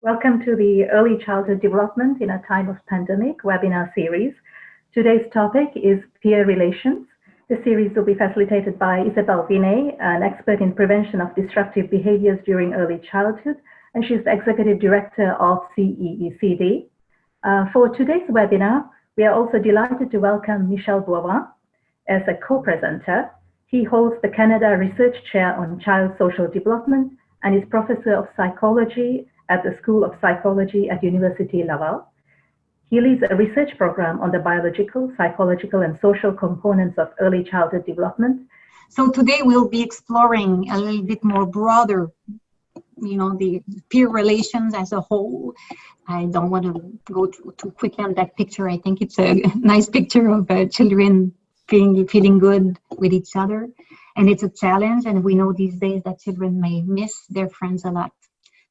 Welcome to the Early Childhood Development in a Time of Pandemic webinar series. Today's topic is peer relations. The series will be facilitated by Isabelle Vinet, an expert in prevention of disruptive behaviors during early childhood, and she's the Executive Director of CEECD. For today's webinar, we are also delighted to welcome Michel Boivin as a co-presenter. He holds the Canada Research Chair on Child Social Development and is Professor of Psychology at the School of Psychology at Université Laval. He leads a research program on the biological, psychological, and social components of early childhood development. So today we'll be exploring a little bit more broader, the peer relations as a whole. I don't want to go too quickly on that picture. I think it's a nice picture of children feeling good with each other. And it's a challenge, and we know these days that children may miss their friends a lot.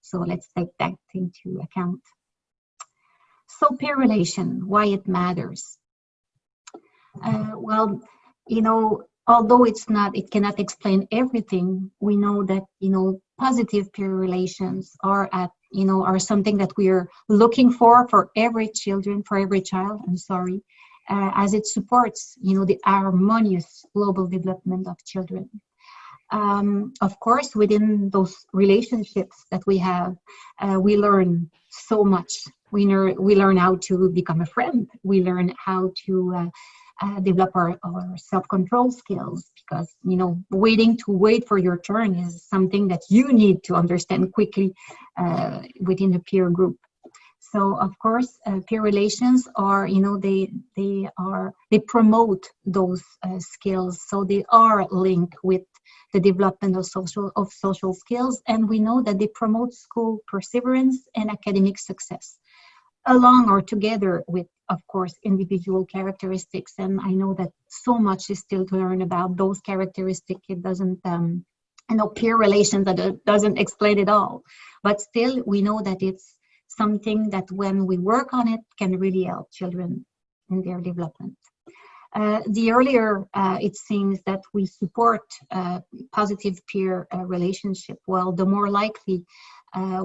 So let's take that into account. So peer relation, why it matters. Although it cannot explain everything, we know that, positive peer relations are something that we are looking for every child, as it supports, the harmonious global development of children. Of course, within those relationships that we have, we learn so much. We learn how to become a friend. We learn how to develop our self-control skills, because, wait for your turn is something that you need to understand quickly within a peer group. So, of course, peer relations are, they promote those skills. So they are linked with the development of social skills, and we know that they promote school perseverance and academic success, along or together with, of course, individual characteristics. And I know that so much is still to learn about those characteristics. It doesn't, peer relations that doesn't explain it all, but still we know that it's something that when we work on it can really help children in their development. The earlier it seems that we support positive peer relationship, well, the more likely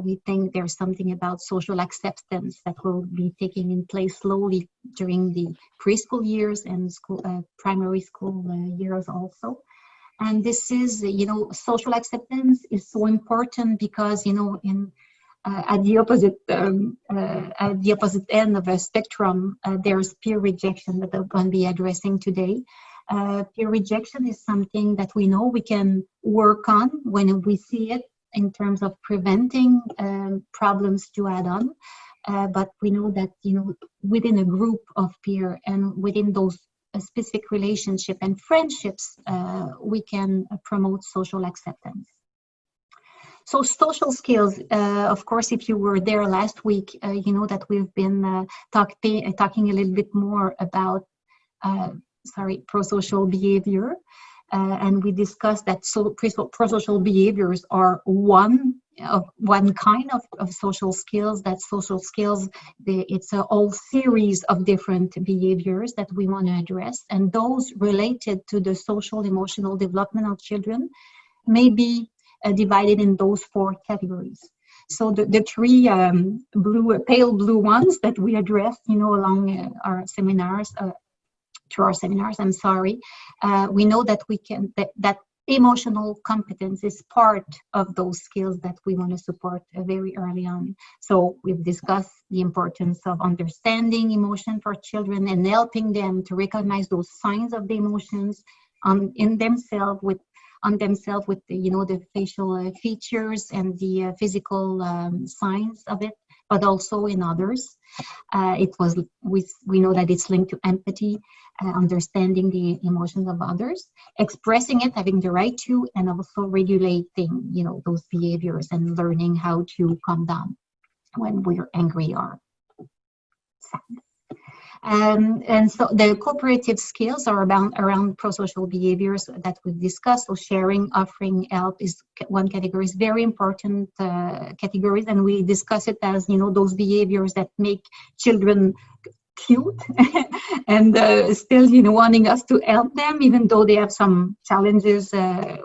we think there's something about social acceptance that will be taking in place slowly during the preschool years and primary school years also. And this is, social acceptance is so important because, at the opposite end of a spectrum, there's peer rejection that I'm going to be addressing today. Peer rejection is something that we know we can work on when we see it in terms of preventing problems to add on. But we know that, within a group of peer and within those specific relationship and friendships, we can promote social acceptance. So social skills, of course, if you were there last week, you know that we've been talking a little bit more about, prosocial behavior. And we discussed that prosocial behaviors are one kind of social skills. That social skills, it's a whole series of different behaviors that we want to address. And those related to the social emotional development of children may be divided in those four categories. So the three pale blue ones that we addressed, along our seminars, through our seminars, we know that that emotional competence is part of those skills that we want to support very early on. So we've discussed the importance of understanding emotion for children and helping them to recognize those signs of the emotions in themselves with the facial features and the physical signs of it, but also in others. We know that it's linked to empathy, understanding the emotions of others, expressing it, having the right to, and also regulating, those behaviors and learning how to calm down when we're angry or sad. And so the cooperative skills are around prosocial behaviors that we've discussed. So sharing, offering help is one category, is very important categories. And we discuss it as, those behaviors that make children cute and still, wanting us to help them, even though they have some challenges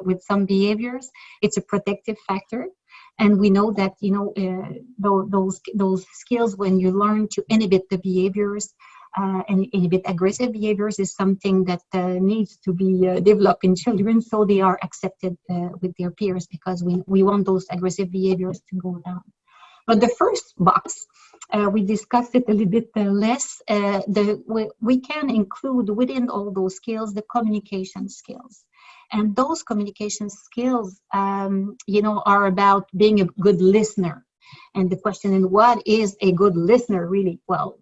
with some behaviors. It's a protective factor. And we know that, those skills, when you learn to inhibit the behaviors and inhibit aggressive behaviors, is something that needs to be developed in children, so they are accepted with their peers, because we want those aggressive behaviors to go down. But the first box, we discussed it a little bit less. We can include within all those skills the communication skills. And those communication skills, are about being a good listener. And the question is, what is a good listener really? Well,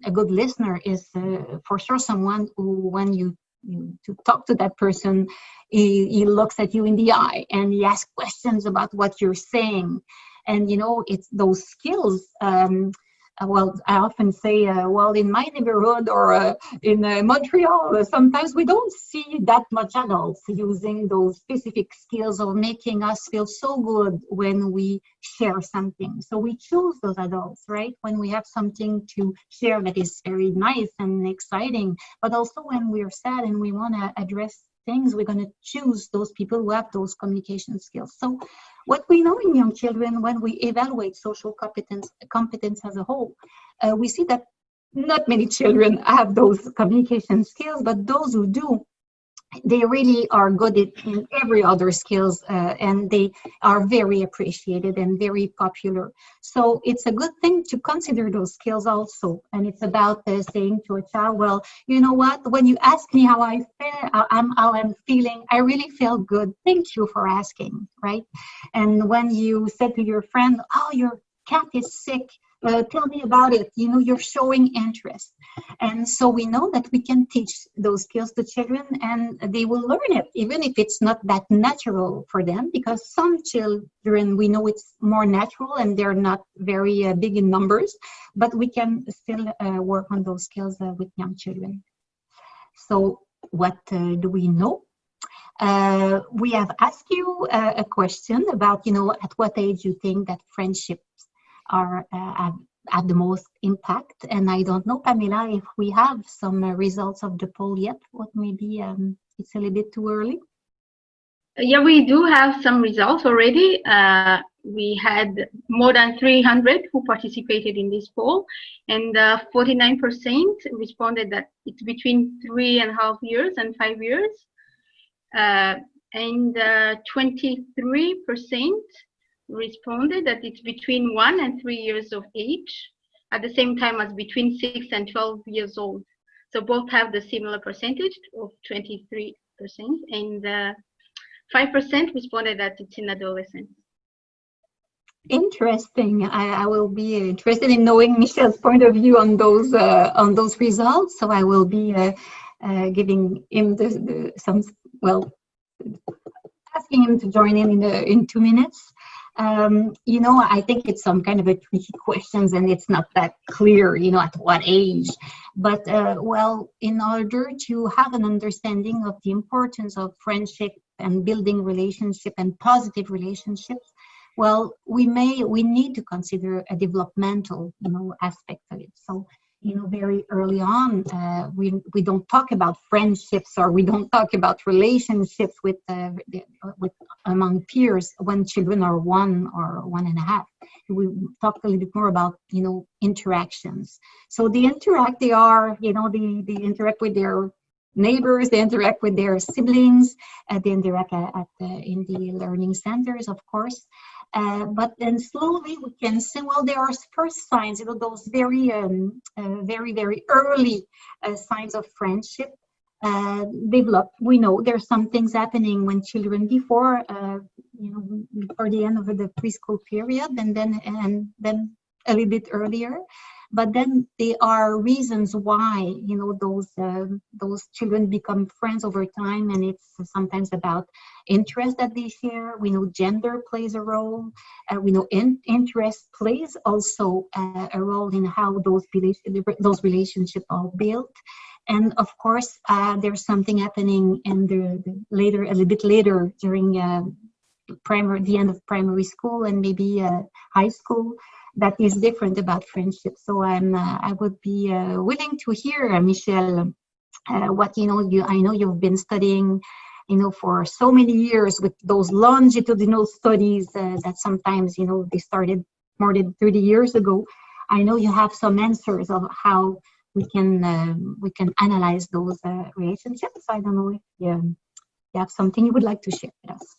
a good listener is for sure someone who, when you to talk to that person, he looks at you in the eye and he asks questions about what you're saying. And, it's those skills. Well, I often say, in my neighborhood or in Montreal, sometimes we don't see that much adults using those specific skills of making us feel so good when we share something. So we choose those adults, right? When we have something to share that is very nice and exciting, but also when we're sad and we want to address things, we're going to choose those people who have those communication skills. So what we know in young children, when we evaluate social competence as a whole, we see that not many children have those communication skills, but those who do, they really are good in every other skills, and they are very appreciated and very popular. So it's a good thing to consider those skills also. And it's about saying to a child, well, you know what, when you ask me how I feel, how I'm feeling, I really feel good. Thank you for asking, right? And when you said to your friend, oh, your cat is sick, tell me about it, you're showing interest. And so we know that we can teach those skills to children, and they will learn it, even if it's not that natural for them, because some children, we know it's more natural and they're not very big in numbers, but we can still work on those skills with young children. So what do we know? We have asked you a question about, at what age you think that friendships are at the most impact. And I don't know, Pamela, if we have some results of the poll yet, or maybe it's a little bit too early. Yeah, we do have some results already. We had more than 300 who participated in this poll, and 49% responded that it's between 3.5 years and 5 years. And 23% responded that it's between 1 and 3 years of age, at the same time as between 6 and 12 years old. So both have the similar percentage of 23%, and 5% responded that it's in adolescence. Interesting. I will be interested in knowing Michel's point of view on those results. So I will be giving him asking him to join in 2 minutes. I think it's some kind of a tricky questions, and it's not that clear, at what age. But, in order to have an understanding of the importance of friendship and building relationship and positive relationships, we need to consider a developmental, aspect of it. So, very early on, we don't talk about friendships, or we don't talk about relationships with among peers when children are 1 or 1.5. We talk a little bit more about interactions. So they interact. They interact with their neighbors. They interact with their siblings. They interact in the learning centers, of course. But then slowly we can say, there are first signs, those very, very early signs of friendship develop. We know there's some things happening when children before the end of the preschool period, and then a little bit earlier. But then there are reasons why, those children become friends over time, and it's sometimes about interest that they share. We know gender plays a role. We know interest plays also a role in how those relationships are built. And of course, there's something happening in a little bit later during the end of primary school and maybe high school, that is different about friendship. So I would be willing to hear, Michel, what I know you've been studying for so many years with those longitudinal studies that sometimes, they started more than 30 years ago. I know you have some answers of how we can analyze those relationships. I don't know if you have something you would like to share with us.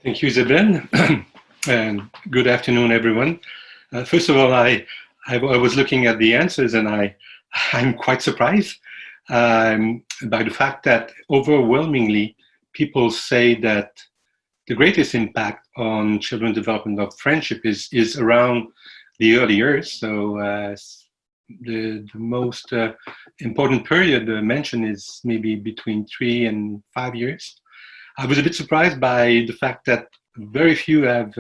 Thank you, Isabelle, and good afternoon, everyone. First of all, I was looking at the answers, and I'm quite surprised by the fact that overwhelmingly people say that the greatest impact on children's development of friendship is around the early years. So the most important period mentioned is maybe between 3 and 5 years. I was a bit surprised by the fact that very few have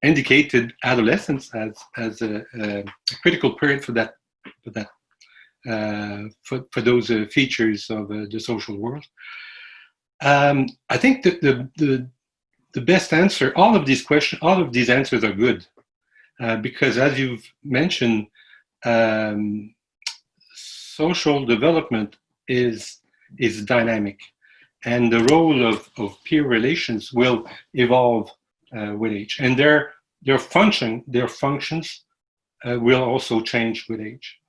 indicated adolescence as a critical period for those features of the social world. I think that the best answer, all of these answers are good, because as you've mentioned, social development is dynamic, and the role of peer relations will evolve with age, and their functions will also change with age.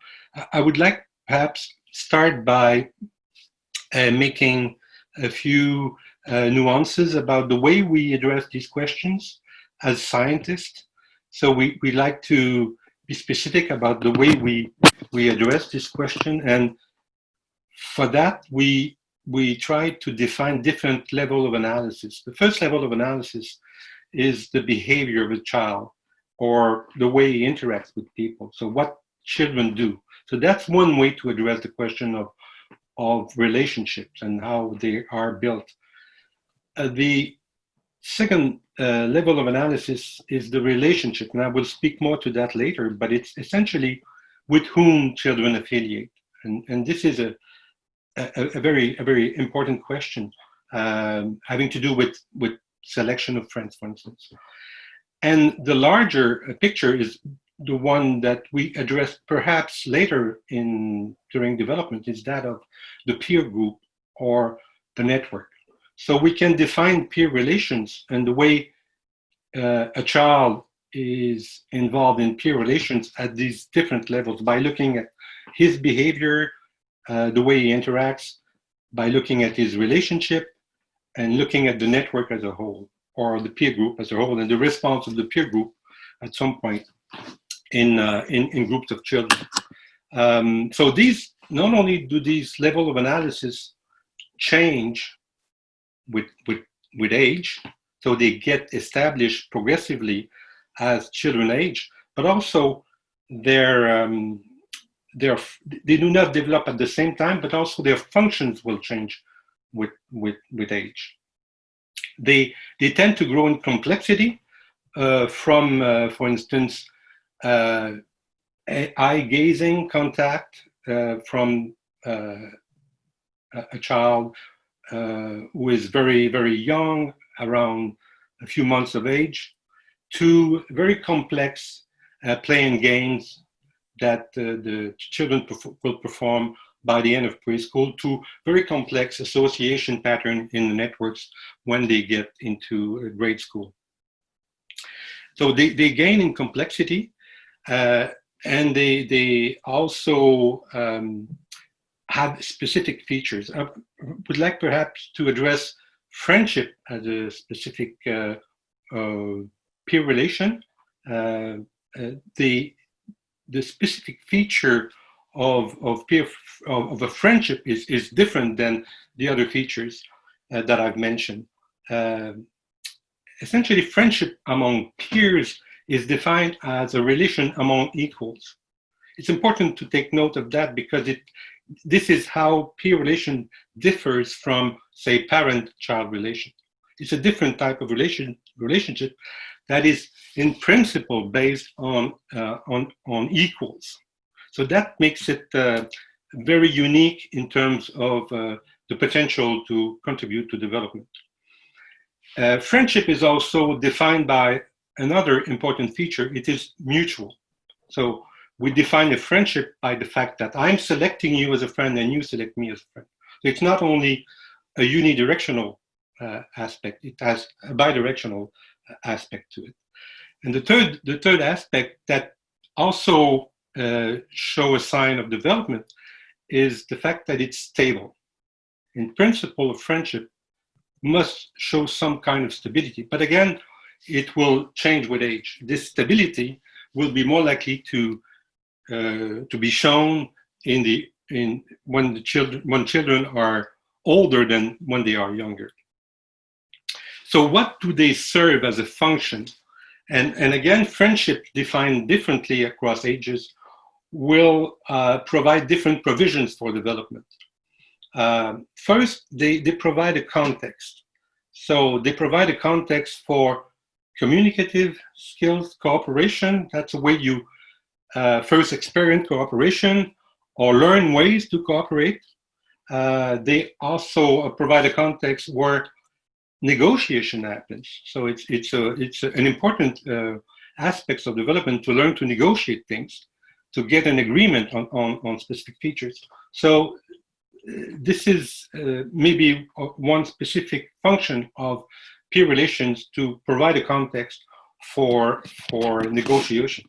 I would like perhaps start by making a few nuances about the way we address these questions as scientists. So we like to be specific about the way we address this question, and for that we try to define different level of analysis. The first level of analysis is the behavior of a child, or the way he interacts with people. So what children do. So that's one way to address the question of relationships and how they are built. The second level of analysis is the relationship, and I will speak more to that later, but it's essentially with whom children affiliate. And this is a very important question, having to do with selection of friends, for instance. And the larger picture is the one that we address perhaps later during development, is that of the peer group or the network. So we can define peer relations and the way a child is involved in peer relations at these different levels by looking at his behavior, the way he interacts, by looking at his relationship, and looking at the network as a whole, or the peer group as a whole, and the response of the peer group at some point in groups of children. So these, not only do these level of analysis change with age, so they get established progressively as children age, but also they do not develop at the same time, but also their functions will change with age. They tend to grow in complexity from, for instance, eye-gazing contact from a child who is very, very young, around a few months of age, to very complex playing games that the children will perform by the end of preschool, to very complex association pattern in the networks when they get into grade school. So they gain in complexity, and they also have specific features. I would like perhaps to address friendship as a specific peer relation. The specific feature of a friendship is different than the other features that I've mentioned. Essentially, friendship among peers is defined as a relation among equals. It's important to take note of that, because this is how peer relation differs from, say, parent-child relation. It's a different type of relationship that is, in principle, based on equals. So that makes it very unique in terms of the potential to contribute to development. Friendship is also defined by another important feature. It is mutual. So we define a friendship by the fact that I'm selecting you as a friend and you select me as a friend. It's not only a unidirectional aspect, it has a bidirectional aspect to it. And the third aspect that also show a sign of development is the fact that it's stable. In principle, a friendship must show some kind of stability, but again, it will change with age. This stability will be more likely to be shown when children are older than when they are younger. So what do they serve as a function? And again, friendship defined differently across ages will provide different provisions for development. First, they provide a context. So they provide a context for communicative skills, cooperation. That's a way you first experience cooperation or learn ways to cooperate. They also provide a context where negotiation happens. So it's an important aspects of development to learn to negotiate things, to get an agreement on specific features. So this is maybe one specific function of peer relations, to provide a context for negotiation.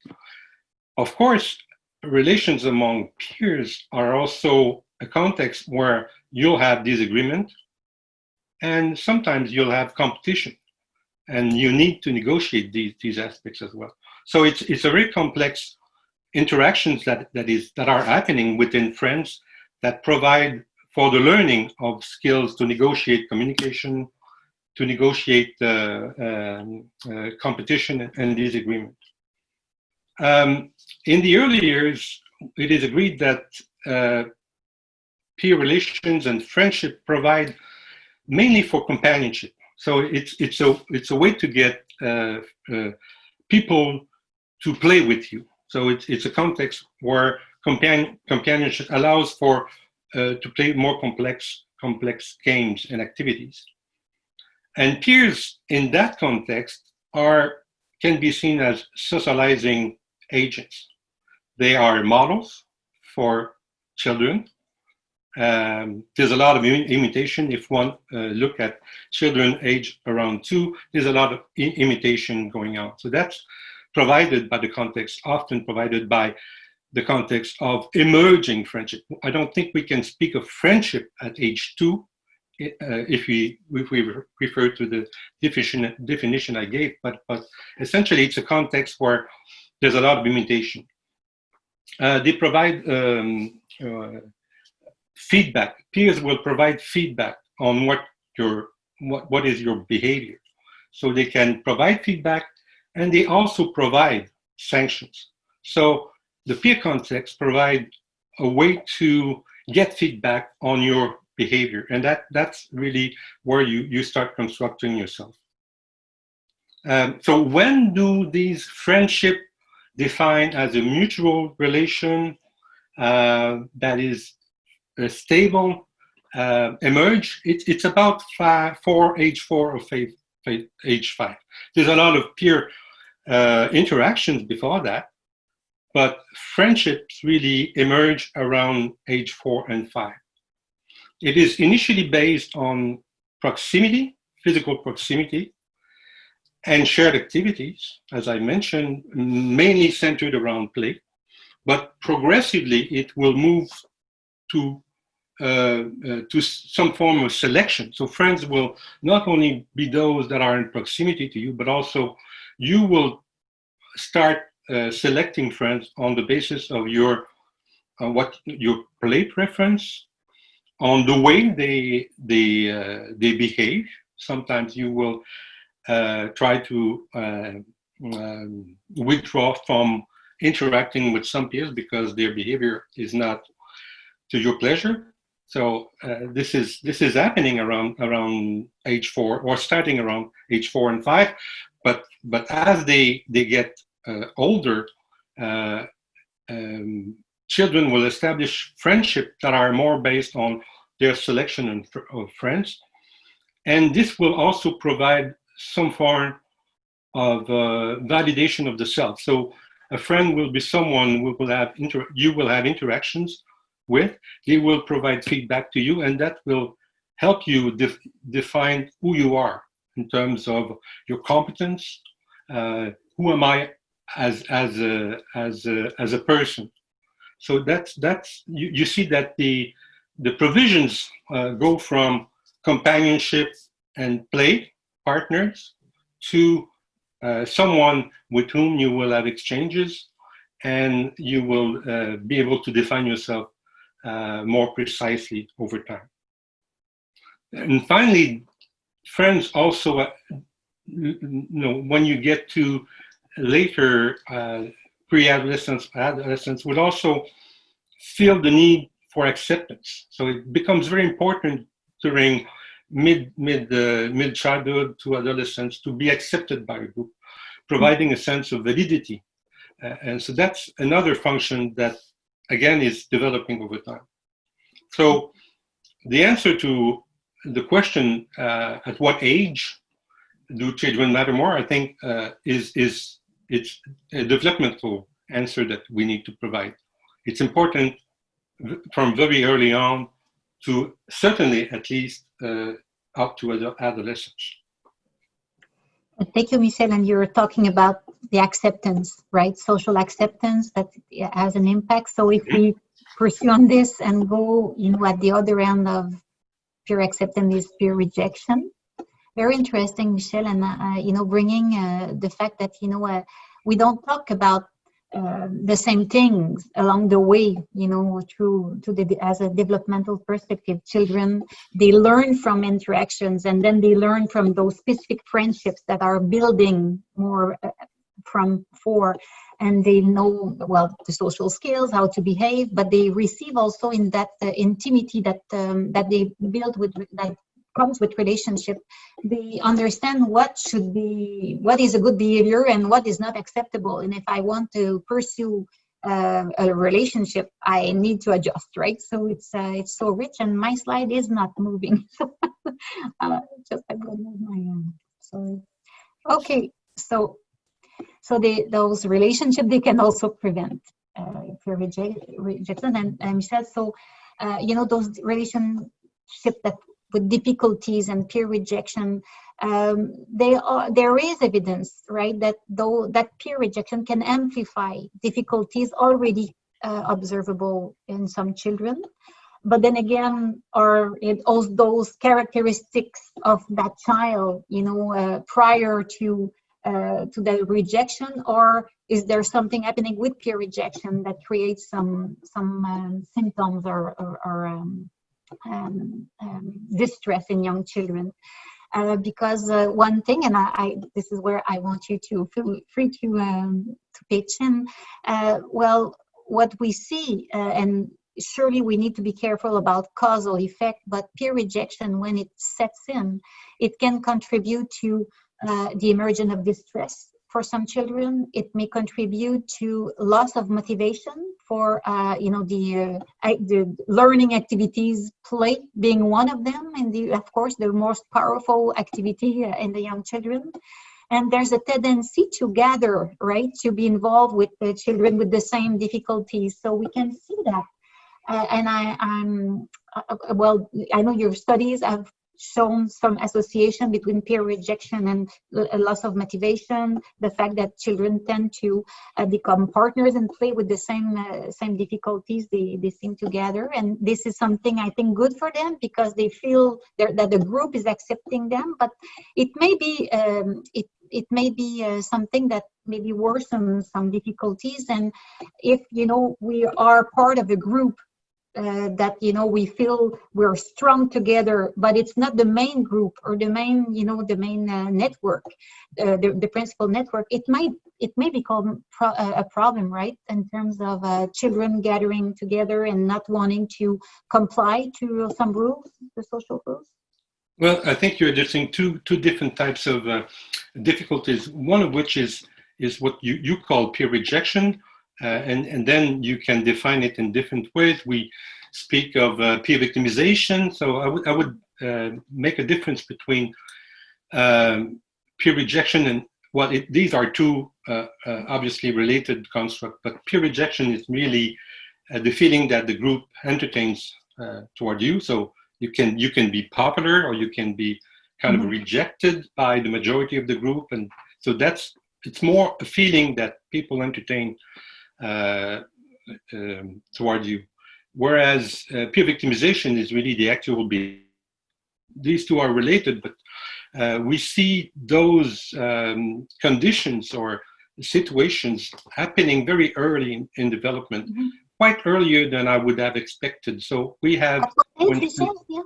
Of course, relations among peers are also a context where you'll have disagreement, and sometimes you'll have competition, and you need to negotiate these aspects as well. So it's a very complex interactions that are happening within friends that provide for the learning of skills to negotiate communication, to negotiate competition and disagreement. In the early years, it is agreed that peer relations and friendship provide mainly for companionship. So it's a way to get people to play with you. So it's a context where companionship allows for to play more complex games and activities. And peers in that context can be seen as socializing agents. They are models for children. There's a lot of imitation. If one look at children aged around 2, there's a lot of imitation going on. So that's provided by the context, often provided by the context of emerging friendship. I don't think we can speak of friendship at age 2 if we refer to the definition I gave, but essentially it's a context where there's a lot of imitation. They provide feedback. Peers will provide feedback on what is your behavior. So they can provide feedback, and they also provide sanctions. So the peer context provide a way to get feedback on your behavior, and that's really where you start constructing yourself. So when do these friendship defined as a mutual relation that is stable emerge? It's about age 4 or age 5. There's a lot of peer interactions before that, but friendships really emerge around age 4 and 5. It is initially based on proximity, physical proximity, and shared activities, as I mentioned, mainly centered around play, but progressively it will move to some form of selection. So friends will not only be those that are in proximity to you, but also you will start selecting friends on the basis of your play preference, on the way they behave. Sometimes you will try to withdraw from interacting with some peers because their behavior is not to your pleasure. So this is happening around age 4, or starting around age 4 and 5. But as they get older, children will establish friendship that are more based on their selection of friends, and this will also provide some form of validation of the self. So a friend will be someone who will have you will have interactions with, they will provide feedback to you, and that will help you define who you are in terms of your competence. Who am I as a person? So that's you see that the provisions go from companionship and play partners to someone with whom you will have exchanges, and you will be able to define yourself more precisely over time. And finally, friends also, when you get to later pre-adolescence, adolescence, would also feel the need for acceptance. So it becomes very important during mid childhood to adolescence to be accepted by a group, providing a sense of validity. And so that's another function that, again, is developing over time. So the answer to the question, at what age do children matter more, I think it's a developmental answer that we need to provide. It's important from very early on to certainly at least up to adolescence. Thank you, Michel. And you're talking about the acceptance, right? Social acceptance that has an impact. So if we pursue on this and go, at the other end of peer acceptance is peer rejection. Very interesting, Michel, and bringing the fact that we don't talk about the same things along the way, as a developmental perspective. Children, they learn from interactions, and then they learn from those specific friendships that are building more and they know, the social skills, how to behave, but they receive also in that intimacy that they build that comes with relationship. They understand what is a good behavior and what is not acceptable. And if I want to pursue a relationship, I need to adjust, right? So it's so rich, and my slide is not moving. Just I'm gonna move my sorry. Okay, so those relationships, they can also prevent peer rejection. And Michel, so those relationships that with difficulties and peer rejection, there is evidence, right, that peer rejection can amplify difficulties already observable in some children. But then again, are all those characteristics of that child, prior to the rejection, or is there something happening with peer rejection that creates some symptoms or distress in young children? Because one thing, and this is where I want you to feel free to pitch in. What we see, and surely we need to be careful about causal effect, but peer rejection, when it sets in, it can contribute to the emergence of distress for some children. It may contribute to loss of motivation for the learning activities, play being one of them, and of course the most powerful activity in the young children. And there's a tendency to gather, right, to be involved with the children with the same difficulties. So we can see that. And I know your studies have shown some association between peer rejection and a loss of motivation, the fact that children tend to become partners and play with the same difficulties they seem to gather. And this is something I think good for them, because they feel that the group is accepting them, but it may be it may be something that maybe worsens some difficulties. And if we are part of a group that we feel we're strong together, but it's not the main group or the main network, the principal network, it may become a problem, right, in terms of children gathering together and not wanting to comply to some rules, the social rules. Well, I think you're addressing two different types of difficulties, one of which is what you call peer rejection. And then you can define it in different ways. We speak of peer victimization. So I would make a difference between peer rejection and these are two obviously related constructs, but peer rejection is really the feeling that the group entertains toward you. So you can be popular, or you can be kind of rejected by the majority of the group, and so it's more a feeling that people entertain toward you. Whereas peer victimization is really the actual behavior. These two are related, but we see those conditions or situations happening very early in development, quite earlier than I would have expected. So we have. At what age you say? Yeah.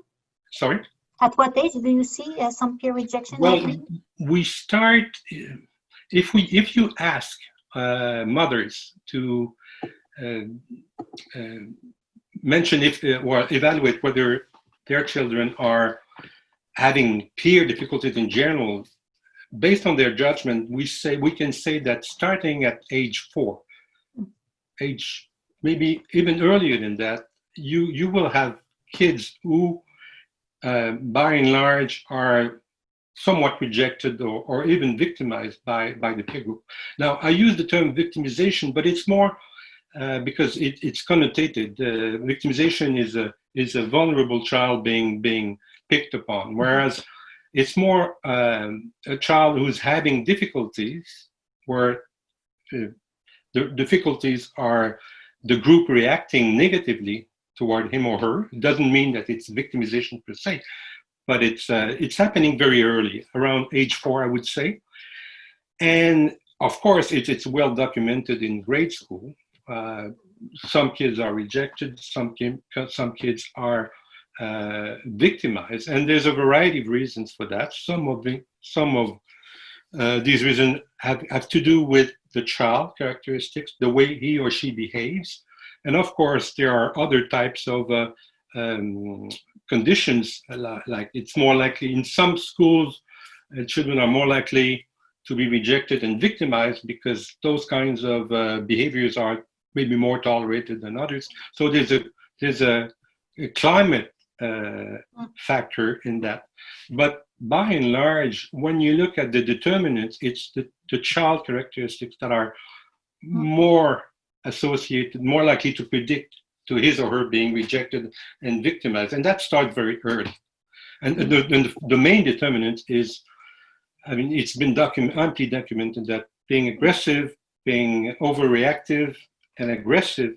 Sorry? At what age do you see some peer rejection? Well, we start, if you ask mothers to mention or evaluate whether their children are having peer difficulties in general, based on their judgment, we can say that starting at age 4, maybe even earlier than that, you will have kids who, by and large, are somewhat rejected or even victimized by the peer group. Now, I use the term victimization, but it's more because it's connotated. Victimization is a vulnerable child being picked upon, whereas it's more a child who's having difficulties, where the difficulties are the group reacting negatively toward him or her. It doesn't mean that it's victimization per se, but it's happening very early, around age 4, I would say. And of course, it's well documented in grade school. Some kids are rejected, some kids are victimized, and there's a variety of reasons for that. Some of these reasons have to do with the child characteristics, the way he or she behaves, and of course there are other types of conditions, like it's more likely in some schools children are more likely to be rejected and victimized because those kinds of behaviors are maybe more tolerated than others. So there's a climate factor in that. But by and large, when you look at the determinants, it's the child characteristics that are more associated, more likely to predict to his or her being rejected and victimized. And that starts very early. And the main determinant is, I mean, it's been amply documented that being aggressive, being overreactive and aggressive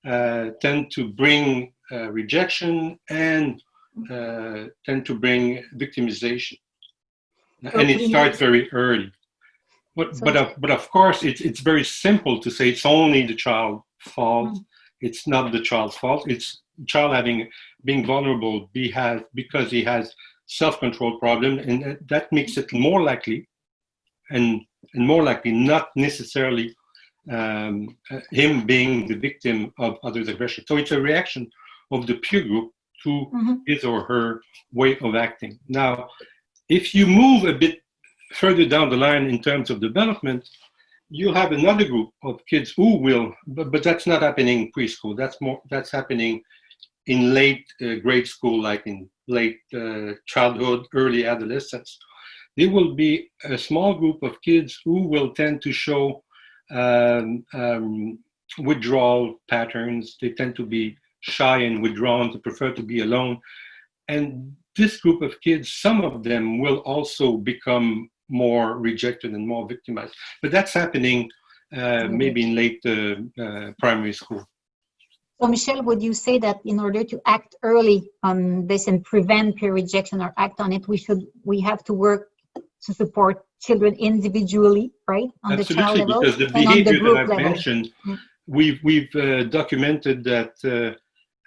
tend to bring rejection and tend to bring victimization. And it starts very early. But of course, it's very simple to say it's only the child's fault. It's not the child's fault. It's child being vulnerable because he has self-control problem, and that makes it more likely, and more likely not necessarily him being the victim of others' aggression. So it's a reaction of the peer group to his or her way of acting. Now, if you move a bit further down the line in terms of development, you'll have another group of kids who will, but that's not happening in preschool. That's happening in late grade school, like in late childhood, early adolescence. There will be a small group of kids who will tend to show withdrawal patterns. They tend to be shy and withdrawn, to prefer to be alone. And this group of kids, some of them will also become more rejected and more victimized. But that's happening maybe in late primary school. So Michel, would you say that in order to act early on this and prevent peer rejection or act on it, we have to work to support children individually, right? On Absolutely, the child level, because the behavior that I've mentioned, we've documented that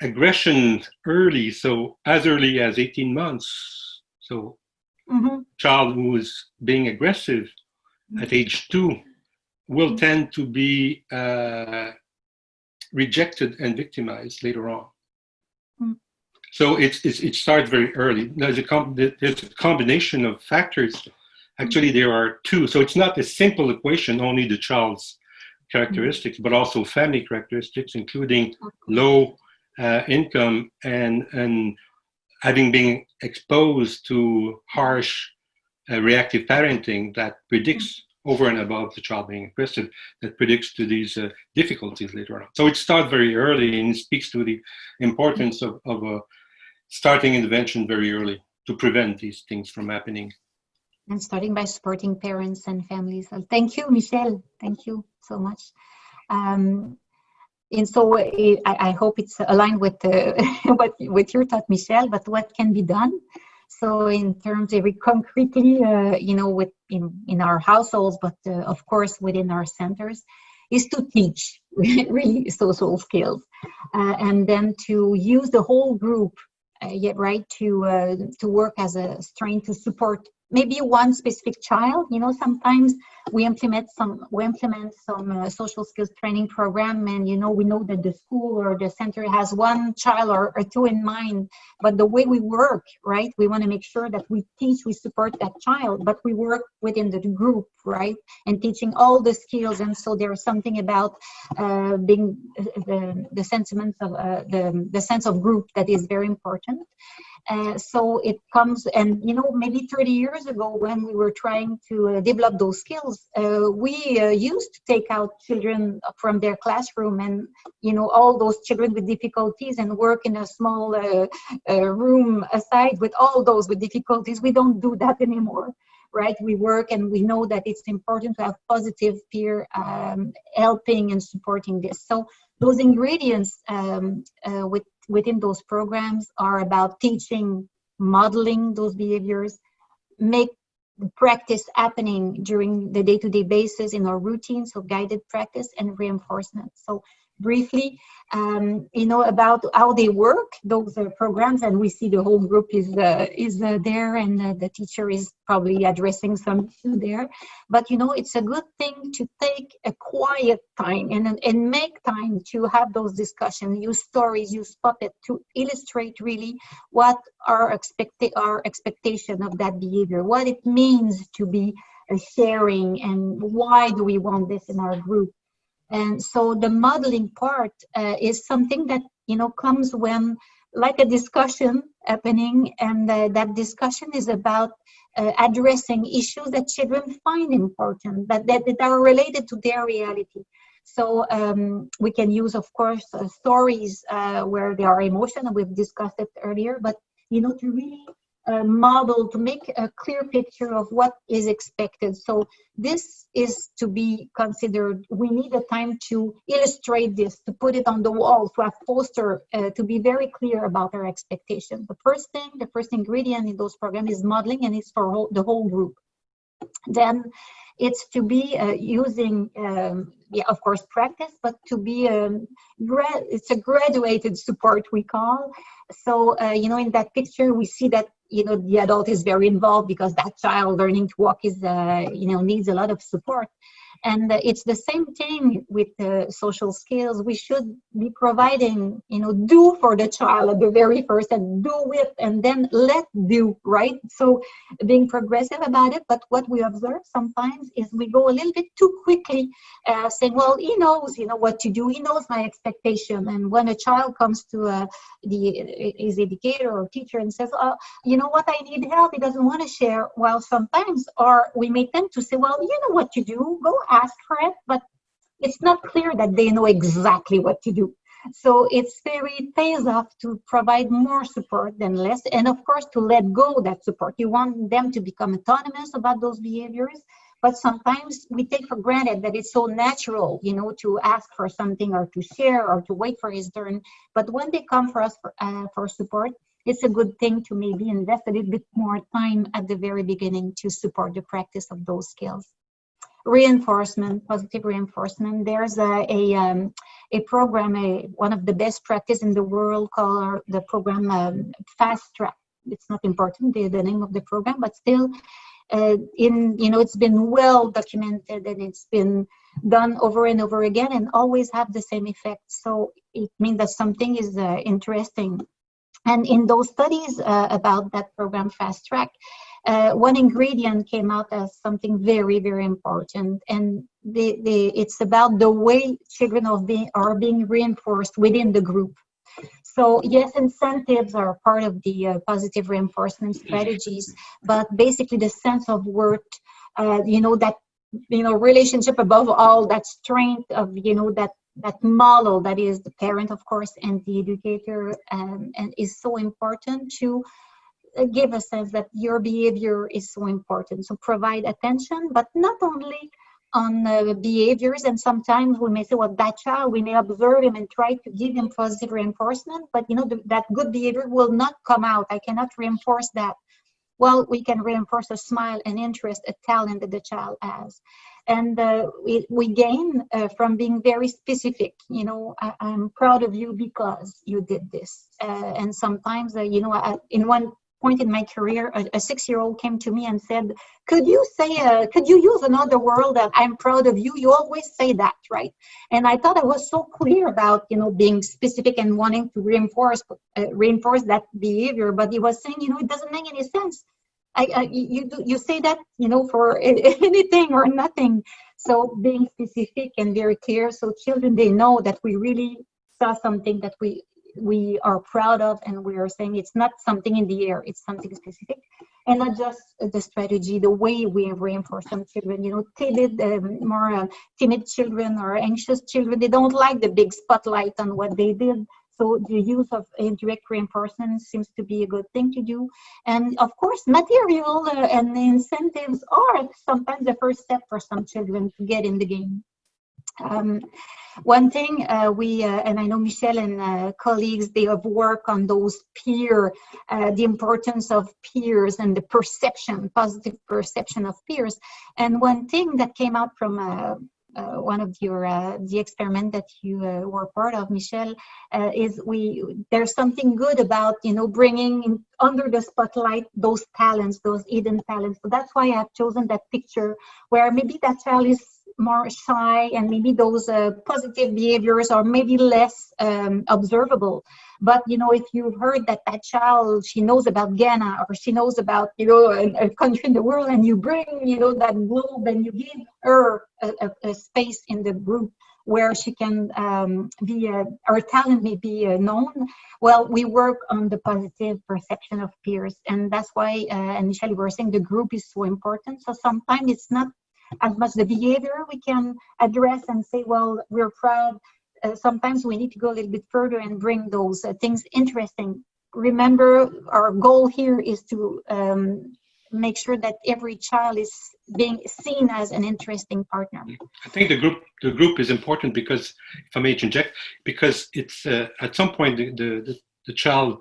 aggression early, so as early as 18 months. So child who is being aggressive at age 2 will tend to be rejected and victimized later on. So it starts very early. There's a combination of factors. Actually, there are 2. So it's not a simple equation, only the child's characteristics, but also family characteristics, including low income and having been exposed to harsh reactive parenting that predicts over and above the child being aggressive, that predicts to these difficulties later on. So it starts very early, and it speaks to the importance of starting intervention very early to prevent these things from happening. And starting by supporting parents and families. Thank you, Michel. Thank you so much. And so I hope it's aligned with with your thought, Michel, but what can be done? So in terms very concretely, in our households, but of course within our centers, is to teach really social skills, and then to use the whole group, to work as a strength to support maybe one specific child. Sometimes we implement some social skills training program, and we know that the school or the center has one child or two in mind, but the way we work, right, we want to make sure that we support that child, but we work within the group, right, and teaching all the skills. And so there's something about being the sentiments of the sense of group that is very important. So it comes, and maybe 30 years ago, when we were trying to develop those skills, we used to take out children from their classroom and all those children with difficulties and work in a small room aside with all those with difficulties. We don't do that anymore, right? We work, and we know that it's important to have positive peer helping and supporting this. So those ingredients within those programs are about teaching, modeling those behaviors, make practice happening during the day-to-day basis in our routine, so guided practice and reinforcement. So briefly, about how they work, those programs, and we see the whole group is there, and the teacher is probably addressing some issue there. But it's a good thing to take a quiet time and make time to have those discussions, use stories, use puppet to illustrate really what our expectation of that behavior, what it means to be sharing, and why do we want this in our group. And so the modeling part is something that, comes when like a discussion happening, and that discussion is about addressing issues that children find important, that are related to their reality. So we can use, of course, stories where there are emotional. We've discussed it earlier, but, to really model, to make a clear picture of what is expected. So this is to be considered. We need a time to illustrate this, to put it on the wall, to have poster, to be very clear about our expectations. The first ingredient in those programs is modeling, and it's for the whole group. Then it's to be using, of course, practice, but to be, it's a graduated support, we call. So, in that picture, we see that, the adult is very involved because that child learning to walk is, needs a lot of support. And it's the same thing with social skills. We should be providing, do for the child at the very first, and do with, and then let do, right? So being progressive about it. But what we observe sometimes is we go a little bit too quickly, saying, well, he knows, what to do. He knows my expectation. And when a child comes to his educator or teacher and says, what, I need help, he doesn't want to share. Well, sometimes, or we may tend to say, well, you know what to do, go ask for it, but it's not clear that they know exactly what to do. So it pays off to provide more support than less, and of course to let go that support. You want them to become autonomous about those behaviors, but sometimes we take for granted that it's so natural, to ask for something or to share or to wait for his turn. But when they come for us for support, it's a good thing to maybe invest a little bit more time at the very beginning to support the practice of those skills. Reinforcement, positive reinforcement. There's a program, one of the best practice in the world, called the program Fast Track. It's not important, the name of the program, but still, it's been well documented, and it's been done over and over again, and always have the same effect. So it means that something is interesting. And in those studies about that program Fast Track, one ingredient came out as something very, very important, and it's about the way children are being reinforced within the group. So yes, incentives are part of the positive reinforcement strategies, but basically the sense of worth, that relationship above all, that strength of, that model that is the parent, of course, and the educator, and is so important to give a sense that your behavior is so important. So provide attention, but not only on behaviors, and sometimes we may say, well, that child, we may observe him and try to give him positive reinforcement, but that good behavior will not come out. I cannot reinforce that. Well, we can reinforce a smile, an interest, a talent that the child has. And we gain from being very specific. I'm proud of you because you did this. And sometimes, in one point in my career, a 6-year-old came to me and said, could you use another word that I'm proud of you? You always say that, right? And I thought I was so clear about, being specific and wanting to reinforce that behavior. But he was saying, it doesn't make any sense. You say that, for anything or nothing. So being specific and very clear, so children, they know that we really saw something that we are proud of, and we are saying it's not something in the air, it's something specific, and not just the strategy, the way we reinforce some children. More timid children or anxious children, they don't like the big spotlight on what they did. So the use of indirect reinforcement seems to be a good thing to do. And of course, material and incentives are sometimes the first step for some children to get in the game. One thing and I know Michel and colleagues, they have worked on those the importance of peers and the positive perception of peers. And one thing that came out from one of the experiment that you were part of, Michel, is there's something good about bringing under the spotlight those talents, those hidden talents. So that's why I've chosen that picture where maybe that child is more shy, and maybe those positive behaviors are maybe less observable. But if you've heard that child, she knows about Ghana, or she knows about a country in the world, and you bring that globe, and you give her a space in the group where she can her talent may be known. Well, we work on the positive perception of peers, and that's why and Michel, you were saying the group is so important. So sometimes it's not as much the behavior we can address and say, well, we're proud. Sometimes we need to go a little bit further and bring those things interesting. Remember, our goal here is to make sure that every child is being seen as an interesting partner. I think the group is important because, if I may interject, because it's at some point the child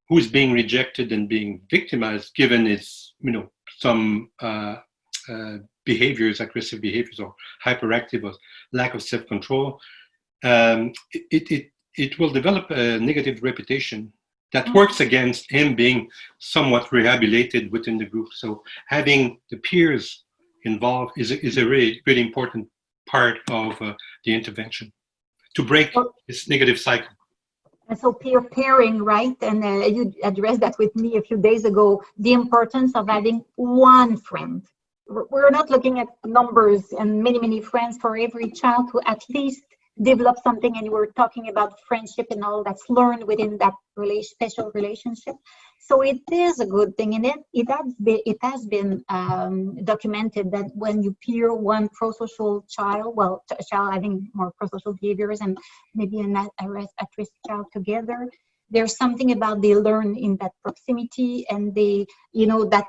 who is being rejected and being victimized, given its some behaviors, aggressive behaviors, or hyperactive, or lack of self-control, it will develop a negative reputation that works against him being somewhat rehabilitated within the group. So having the peers involved is a really, really important part of the intervention to break this negative cycle. And so peer pairing, right? And you addressed that with me a few days ago, the importance of having one friend. We're not looking at numbers and many, many friends for every child to at least develop something. And you were talking about friendship and all that's learned within that special relationship. So it is a good thing. And it has been documented that when you peer one prosocial child, a child having more prosocial behaviors and maybe an at-risk child together, there's something about they learn in that proximity, and they, that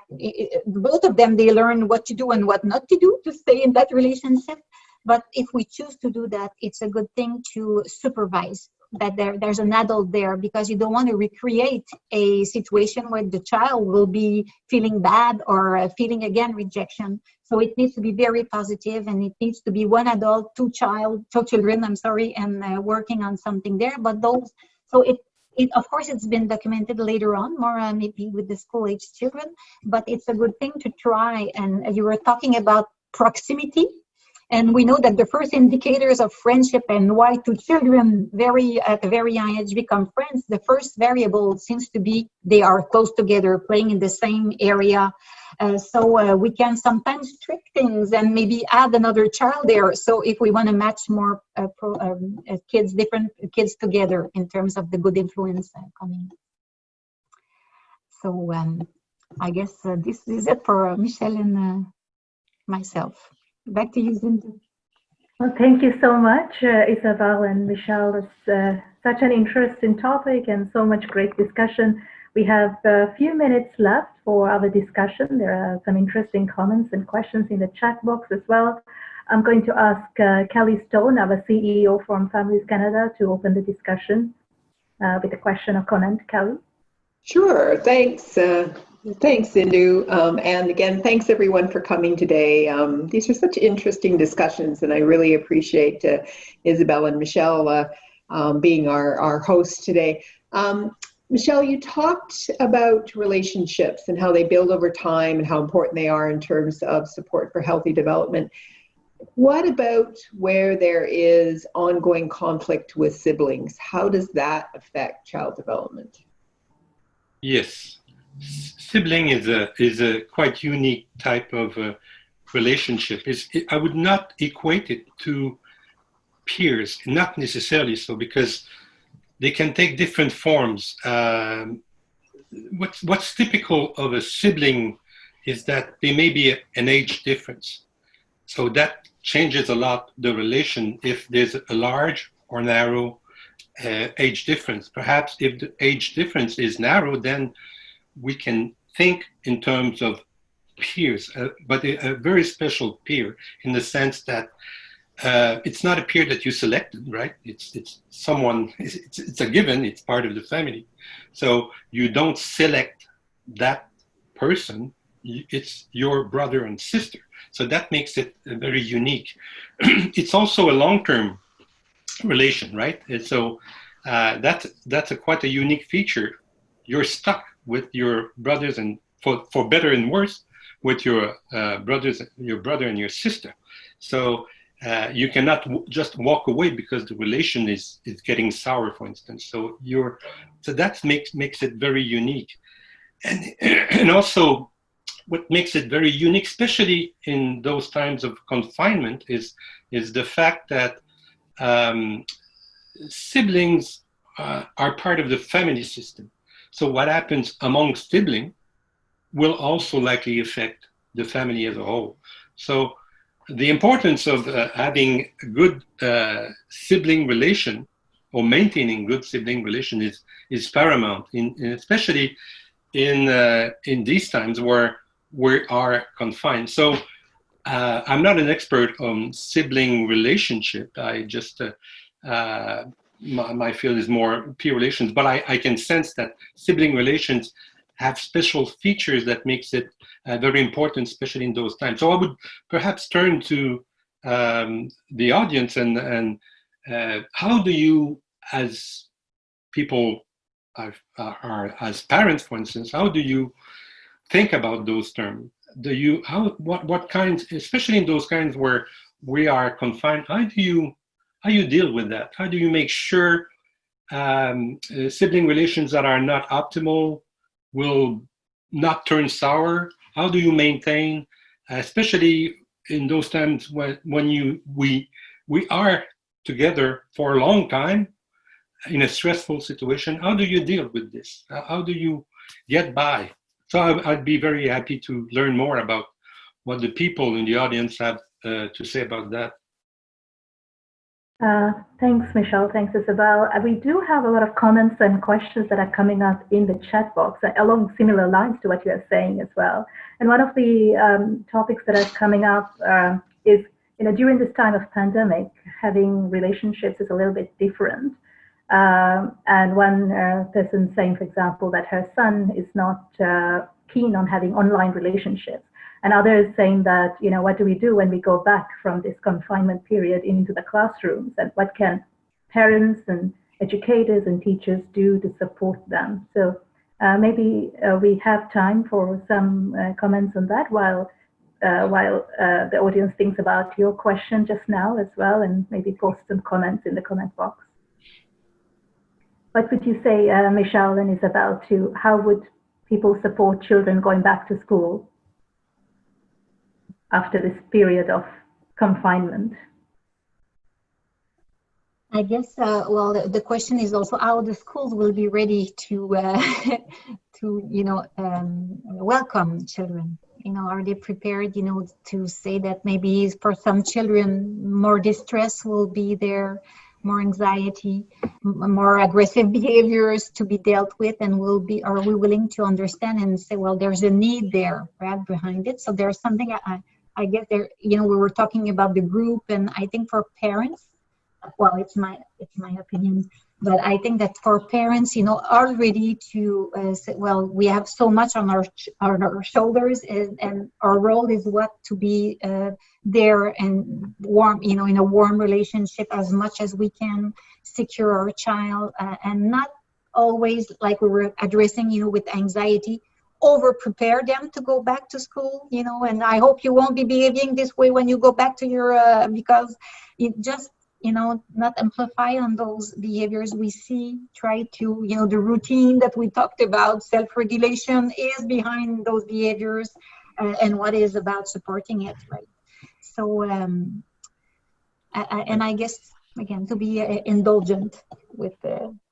both of them, they learn what to do and what not to do to stay in that relationship. But if we choose to do that, it's a good thing to supervise that there's an adult there, because you don't want to recreate a situation where the child will be feeling bad or feeling again rejection. So it needs to be very positive, and it needs to be one adult, two children, and working on something there. But of course, it's been documented later on, more maybe with the school-age children, but it's a good thing to try. And you were talking about proximity, and we know that the first indicators of friendship and why two children at a very young age become friends, the first variable seems to be they are close together, playing in the same area. So we can sometimes trick things and maybe add another child there. So if we want to match more different kids together in terms of the good influence coming. So I guess this is it for Michel and myself. Back to you, Zindu. Well, thank you so much, Isabelle and Michel. It's such an interesting topic and so much great discussion. We have a few minutes left for our discussion. There are some interesting comments and questions in the chat box as well. I'm going to ask Kelly Stone, our CEO from Families Canada, to open the discussion with a question or comment. Kelly? Sure, thanks. Thanks, Zindu. And again, thanks everyone for coming today. These are such interesting discussions, and I really appreciate Isabelle and Michel being our hosts today. Michel, you talked about relationships and how they build over time and how important they are in terms of support for healthy development. What about where there is ongoing conflict with siblings? How does that affect child development? Yes. Sibling is a quite unique type of relationship. I would not equate it to peers, not necessarily so, because they can take different forms. What's typical of a sibling is that there may be an age difference. So that changes a lot the relation if there's a large or narrow age difference. Perhaps if the age difference is narrow, then we can think in terms of peers, but a very special peer in the sense that it's not a peer that you selected, right? It's someone, it's a given, it's part of the family. So you don't select that person, it's your brother and sister. So that makes it very unique. It's also a long-term relation, right? And so that's quite a unique feature. You're stuck with your brothers, and for better and worse, with your brothers, your brother and your sister. So you cannot just walk away because the relation is getting sour, for instance. So that makes it very unique, and also what makes it very unique, especially in those times of confinement, is the fact that siblings are part of the family system. So what happens among siblings will also likely affect the family as a whole. So the importance of having a good sibling relation or maintaining good sibling relation is paramount, especially in these times where we are confined. So I'm not an expert on sibling relationship. I just my field is more peer relations, but I can sense that sibling relations have special features that makes it very important, especially in those times. So I would perhaps turn to the audience and how do you, as people are as parents, for instance, how do you think about those terms? What kinds, especially in those kinds where we are confined, how do you deal with that? How do you make sure sibling relations that are not optimal will not turn sour? How do you maintain, especially in those times when we are together for a long time in a stressful situation? How do you deal with this? How do you get by? So I'd be very happy to learn more about what the people in the audience have to say about that. Thanks, Michel. Thanks, Isabelle. We do have a lot of comments and questions that are coming up in the chat box along similar lines to what you are saying as well. And one of the topics that are coming up is, during this time of pandemic, having relationships is a little bit different. And one person saying, for example, that her son is not keen on having online relationships. And others saying that, what do we do when we go back from this confinement period into the classrooms? And what can parents and educators and teachers do to support them? So maybe we have time for some comments on that while the audience thinks about your question just now as well, and maybe post some comments in the comment box. What would you say, Michel and Isabelle, to how would people support children going back to school after this period of confinement? I guess, the question is also how the schools will be ready to welcome children. are they prepared, to say that maybe for some children, more distress will be there, more anxiety, more aggressive behaviors to be dealt with, and are we willing to understand and say, well, there's a need there, right, behind it. So there's something I guess there, we were talking about the group, and I think for parents, well, it's my opinion, but I think that for parents, are ready to say, well, we have so much on our shoulders, and our role is to be there and warm, in a warm relationship as much as we can, secure our child, and not always, like we were addressing, with anxiety, over prepare them to go back to school, and I hope you won't be behaving this way when you go back to your, because it just, not amplify on those behaviors we see, try to, the routine that we talked about, self-regulation is behind those behaviors, and what is about supporting it, right? So, I guess, again, to be indulgent with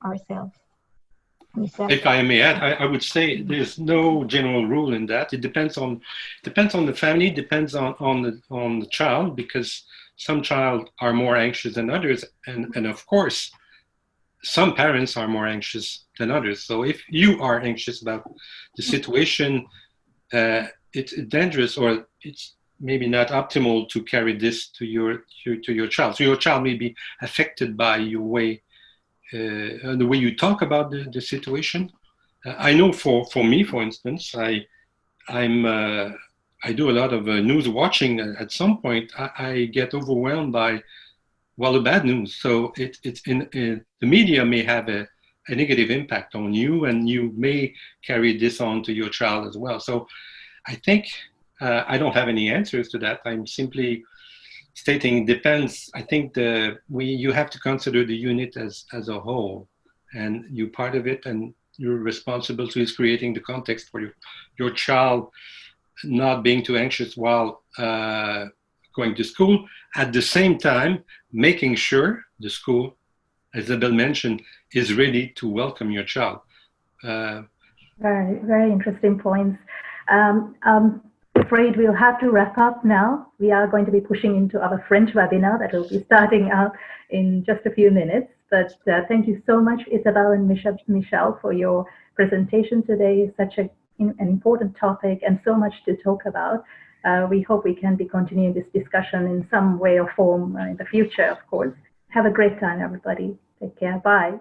ourselves. If I may add, I would say there's no general rule in that. It depends on the family, depends on the child, because some child are more anxious than others, and of course, some parents are more anxious than others. So if you are anxious about the situation, it's dangerous, or it's maybe not optimal to carry this to your child. So your child may be affected by your way. The way you talk about the situation. I know for me, for instance, I do a lot of news watching. At some point, I get overwhelmed by, well, the bad news. So the media may have a negative impact on you, and you may carry this on to your child as well. So I think I don't have any answers to that. I'm simply stating depends. I think you have to consider the unit as a whole, and you're part of it, and your responsibility is creating the context for your child not being too anxious while going to school. At the same time, making sure the school, as Isabelle mentioned, is ready to welcome your child. Very, very interesting points. Afraid we'll have to wrap up now. We are going to be pushing into our French webinar that will be starting out in just a few minutes. But thank you so much, Isabelle and Michel, for your presentation today. Such an important topic and so much to talk about. We hope we can be continuing this discussion in some way or form in the future, of course. Have a great time, everybody. Take care. Bye.